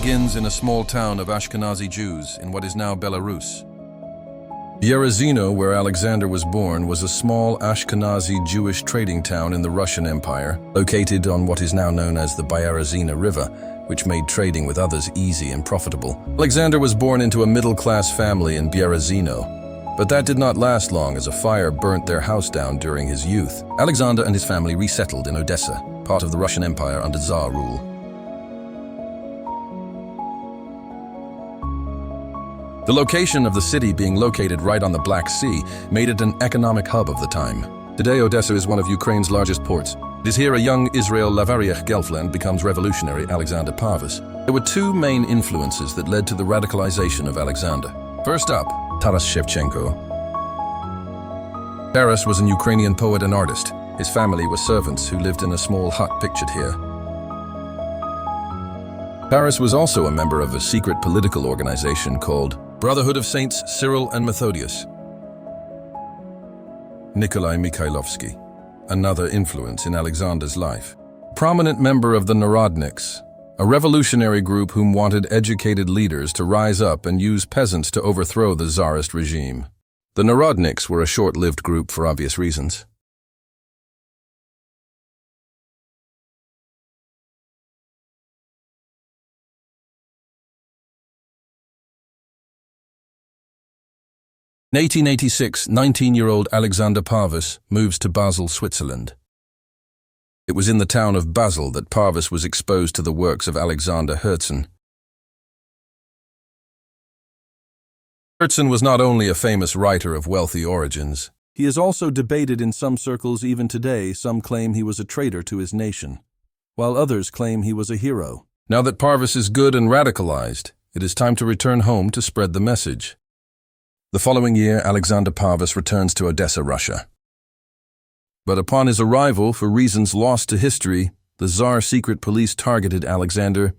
begins in a small town of Ashkenazi Jews in what is now Belarus. Berezino, where Alexander was born, was a small Ashkenazi Jewish trading town in the Russian Empire, located on what is now known as the Berezina River, which made trading with others easy and profitable. Alexander was born into a middle-class family in Berezino, but that did not last long as a fire burnt their house down during his youth. Alexander and his family resettled in Odessa, part of the Russian Empire under Tsar rule. The location of the city being located right on the Black Sea made it an economic hub of the time. Today, Odessa is one of Ukraine's largest ports. It is here a young Israel Lavariech Gelfland becomes revolutionary Alexander Parvus. There were two main influences that led to the radicalization of Alexander. First up, Taras Shevchenko. Taras was an Ukrainian poet and artist. His family were servants who lived in a small hut pictured here. Taras was also a member of a secret political organization called Brotherhood of Saints Cyril and Methodius. Nikolai Mikhailovsky, another influence in Alexander's life. Prominent member of the Narodniks, a revolutionary group whom wanted educated leaders to rise up and use peasants to overthrow the Tsarist regime. The Narodniks were a short-lived group for obvious reasons. In 1886, 19-year-old Alexander Parvus moves to Basel, Switzerland. It was in the town of Basel that Parvus was exposed to the works of Alexander Herzen. Herzen was not only a famous writer of wealthy origins, he is also debated in some circles even today. Some claim he was a traitor to his nation, while others claim he was a hero. Now that Parvus is good and radicalized, it is time to return home to spread the message. The following year, Alexander Parvus returns to Odessa, Russia. But upon his arrival, for reasons lost to history, the Tsar secret police targeted Alexander.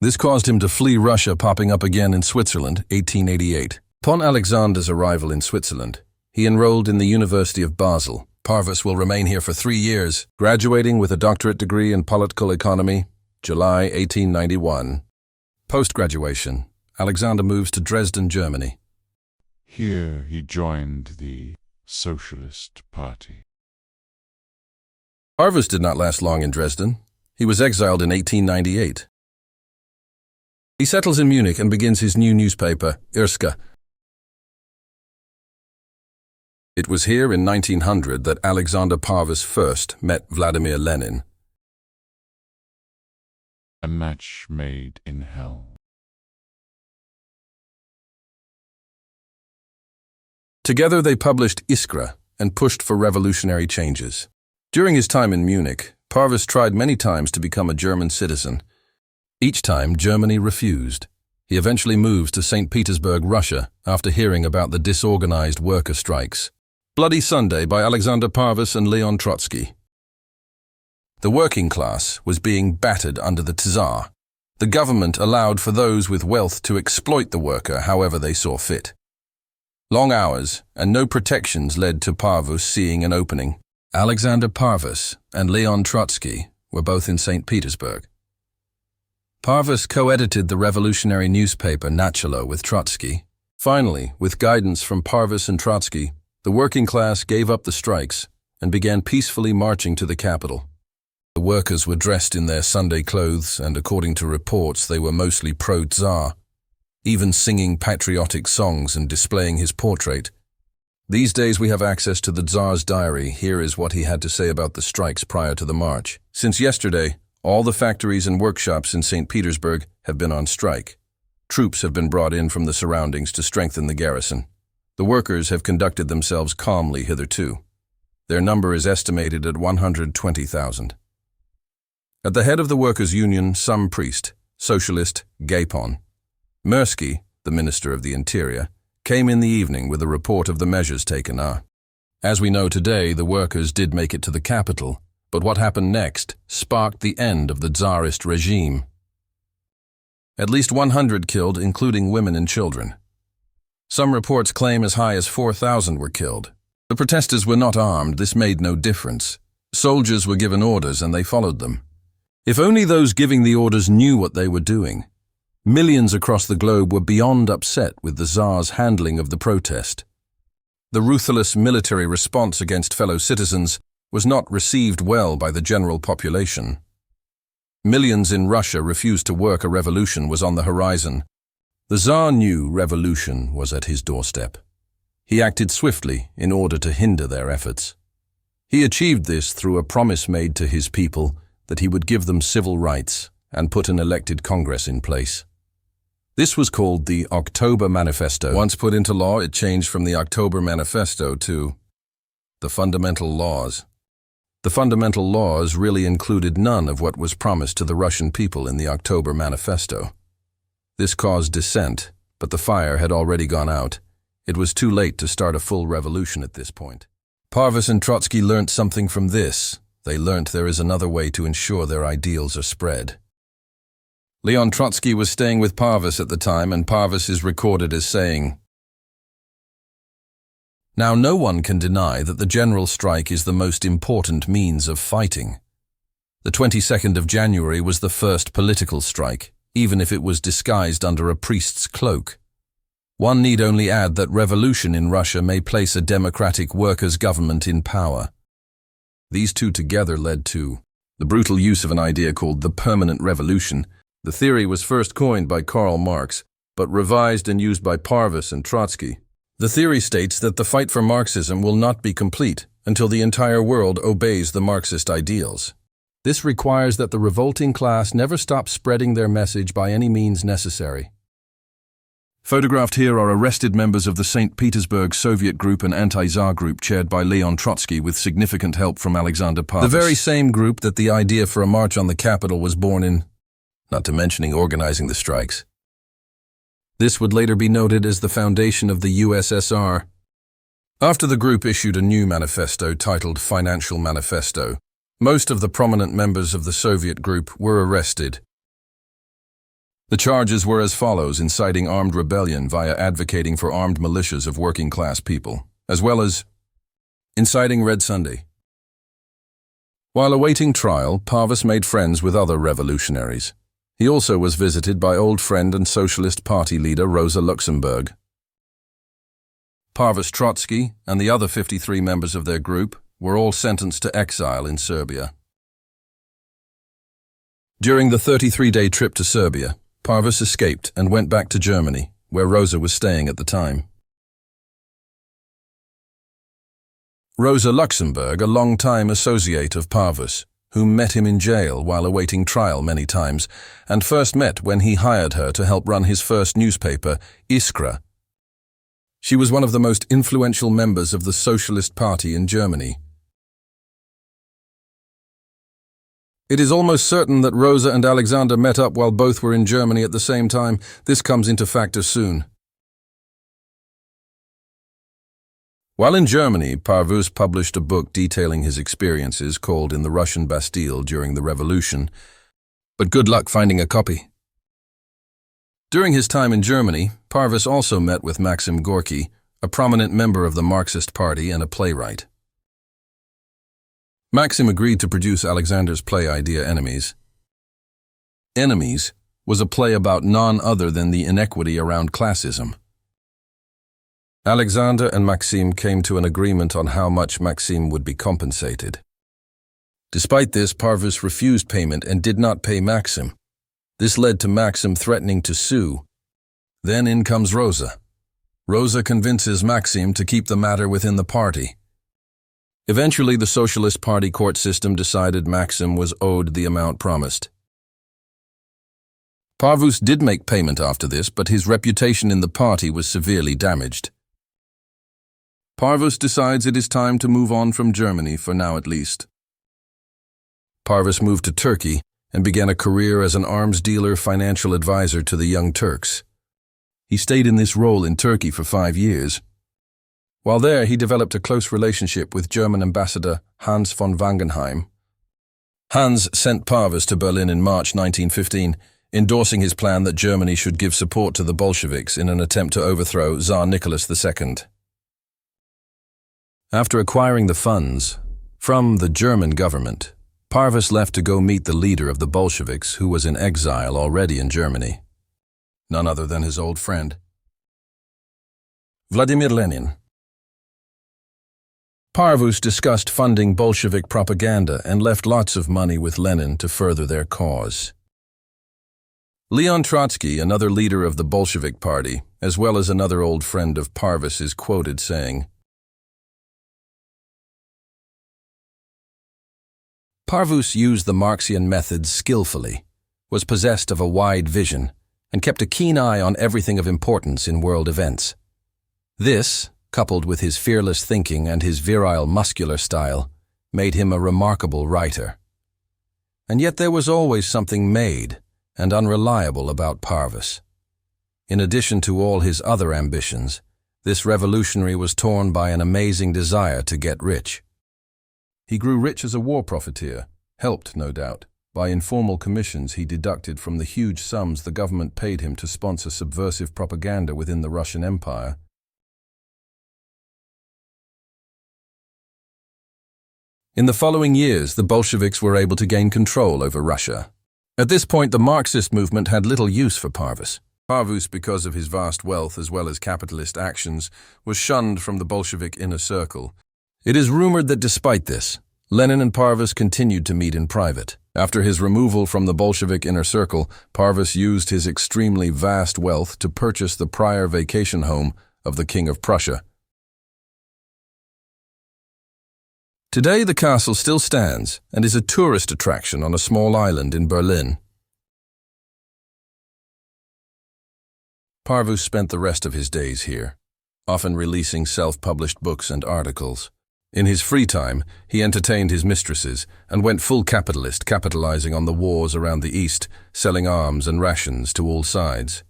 This caused him to flee Russia, popping up again in Switzerland, 1888. Upon Alexander's arrival in Switzerland, he enrolled in the University of Basel. Parvus will remain here for 3 years, graduating with a doctorate degree in political economy, July 1891. Post-graduation, Alexander moves to Dresden, Germany. Here he joined the Socialist Party. Parvus did not last long in Dresden. He was exiled in 1898. He settles in Munich and begins his new newspaper, Irska. It was here in 1900 that Alexander Parvus first met Vladimir Lenin. A match made in hell. Together they published Iskra and pushed for revolutionary changes. During his time in Munich, Parvus tried many times to become a German citizen. Each time, Germany refused. He eventually moves to St. Petersburg, Russia, after hearing about the disorganized worker strikes. Bloody Sunday by Alexander Parvus and Leon Trotsky. The working class was being battered under the Tsar. The government allowed for those with wealth to exploit the worker however they saw fit. Long hours and no protections led to Parvus seeing an opening. Alexander Parvus and Leon Trotsky were both in St. Petersburg. Parvus co-edited the revolutionary newspaper Nachalo with Trotsky. Finally, with guidance from Parvus and Trotsky, the working class gave up the strikes and began peacefully marching to the capital. The workers were dressed in their Sunday clothes and, according to reports, they were mostly pro-Tsar, even singing patriotic songs and displaying his portrait. These days we have access to the Tsar's diary. Here is what he had to say about the strikes prior to the march. Since yesterday, all the factories and workshops in St. Petersburg have been on strike. Troops have been brought in from the surroundings to strengthen the garrison. The workers have conducted themselves calmly hitherto. Their number is estimated at 120,000. At the head of the workers' union, some priest, socialist Gapon. Mirsky, the Minister of the Interior, came in the evening with a report of the measures taken. As we know today, the workers did make it to the capital, but what happened next sparked the end of the Tsarist regime. At least 100 killed, including women and children. Some reports claim as high as 4,000 were killed. The protesters were not armed. This made no difference. Soldiers were given orders and they followed them. If only those giving the orders knew what they were doing. Millions across the globe were beyond upset with the Tsar's handling of the protest. The ruthless military response against fellow citizens was not received well by the general population. Millions in Russia refused to work. A revolution was on the horizon. The Tsar knew revolution was at his doorstep. He acted swiftly in order to hinder their efforts. He achieved this through a promise made to his people that he would give them civil rights and put an elected Congress in place. This was called the October Manifesto. Once put into law, it changed from the October Manifesto to the Fundamental Laws. The Fundamental Laws really included none of what was promised to the Russian people in the October Manifesto. This caused dissent, but the fire had already gone out. It was too late to start a full revolution at this point. Parvus and Trotsky learnt something from this. They learnt there is another way to ensure their ideals are spread. Leon Trotsky was staying with Parvus at the time, and Parvus is recorded as saying, "Now no one can deny that the general strike is the most important means of fighting. The 22nd of January was the first political strike, even if it was disguised under a priest's cloak. One need only add that revolution in Russia may place a democratic workers' government in power." These two together led to the brutal use of an idea called the permanent revolution. The theory was first coined by Karl Marx, but revised and used by Parvus and Trotsky. The theory states that the fight for Marxism will not be complete until the entire world obeys the Marxist ideals. This requires that the revolting class never stop spreading their message by any means necessary. Photographed here are arrested members of the St. Petersburg Soviet group and anti-Tsar group chaired by Leon Trotsky with significant help from Alexander Parvus. The very same group that the idea for a march on the capital was born in, not to mentioning organizing the strikes. This would later be noted as the foundation of the USSR. After the group issued a new manifesto titled Financial Manifesto, most of the prominent members of the Soviet group were arrested. The charges were as follows: inciting armed rebellion via advocating for armed militias of working-class people, as well as inciting Red Sunday. While awaiting trial, Parvus made friends with other revolutionaries. He also was visited by old friend and Socialist Party leader Rosa Luxemburg. Parvus, Trotsky, and the other 53 members of their group were all sentenced to exile in Serbia. During the 33-day trip to Serbia, Parvus escaped and went back to Germany, where Rosa was staying at the time. Rosa Luxemburg, a long-time associate of Parvus, who met him in jail while awaiting trial many times, and first met when he hired her to help run his first newspaper, Iskra. She was one of the most influential members of the Socialist Party in Germany. It is almost certain that Rosa and Alexander met up while both were in Germany at the same time. This comes into factor soon. While in Germany, Parvus published a book detailing his experiences called In the Russian Bastille during the Revolution, but good luck finding a copy. During his time in Germany, Parvus also met with Maxim Gorky, a prominent member of the Marxist Party and a playwright. Maxim agreed to produce Alexander's play idea Enemies. Enemies was a play about none other than the inequity around classism. Alexander and Maxim came to an agreement on how much Maxim would be compensated. Despite this, Parvus refused payment and did not pay Maxim. This led to Maxim threatening to sue. Then in comes Rosa. Rosa convinces Maxim to keep the matter within the party. Eventually, the Socialist Party court system decided Maxim was owed the amount promised. Parvus did make payment after this, but his reputation in the party was severely damaged. Parvus decides it is time to move on from Germany, for now at least. Parvus moved to Turkey and began a career as an arms dealer financial advisor to the Young Turks. He stayed in this role in Turkey for 5 years. While there, he developed a close relationship with German ambassador Hans von Wangenheim. Hans sent Parvus to Berlin in March 1915, endorsing his plan that Germany should give support to the Bolsheviks in an attempt to overthrow Tsar Nicholas II. After acquiring the funds from the German government, Parvus left to go meet the leader of the Bolsheviks, who was in exile already in Germany. none other than his old friend, Vladimir Lenin. Parvus discussed funding Bolshevik propaganda and left lots of money with Lenin to further their cause. Leon Trotsky, another leader of the Bolshevik Party, as well as another old friend of Parvus, is quoted saying, "Parvus used the Marxian methods skillfully, was possessed of a wide vision, and kept a keen eye on everything of importance in world events. This, coupled with his fearless thinking and his virile muscular style, made him a remarkable writer. And yet there was always something made and unreliable about Parvus. In addition to all his other ambitions, this revolutionary was torn by an amazing desire to get rich. He grew rich as a war profiteer, helped, no doubt, by informal commissions he deducted from the huge sums the government paid him to sponsor subversive propaganda within the Russian Empire. In the following years, the Bolsheviks were able to gain control over Russia. At this point, the Marxist movement had little use for Parvus. Parvus, because of his vast wealth as well as capitalist actions, was shunned from the Bolshevik inner circle. It is rumored that despite this, Lenin and Parvus continued to meet in private. After his removal from the Bolshevik inner circle, Parvus used his extremely vast wealth to purchase the prior vacation home of the King of Prussia. Today, the castle still stands and is a tourist attraction on a small island in Berlin. Parvus spent the rest of his days here, often releasing self-published books and articles. In his free time, he entertained his mistresses and went full capitalist, capitalizing on the wars around the East, selling arms and rations to all sides.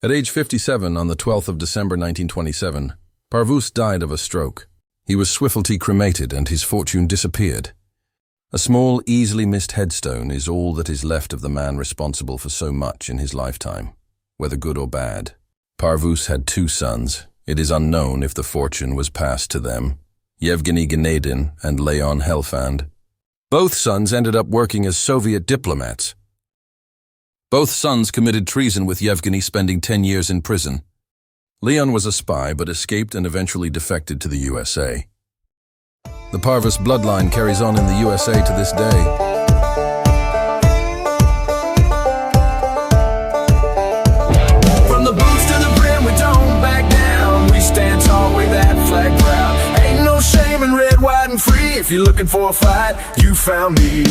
At age 57, on the 12th of December 1927, Parvus died of a stroke. He was swiftly cremated and his fortune disappeared. A small, easily missed headstone is all that is left of the man responsible for so much in his lifetime, whether good or bad. Parvus had 2 sons. It is unknown if the fortune was passed to them, Yevgeny Ganedin and Leon Helfand. Both sons ended up working as Soviet diplomats. Both sons committed treason, with Yevgeny spending 10 years in prison. Leon was a spy but escaped and eventually defected to the USA. The Parvus bloodline carries on in the USA to this day. From the boots to the brim, we don't back down. We stand tall with that flag proud. Ain't no shame in red, white, and free. If you're looking for a fight, you found me.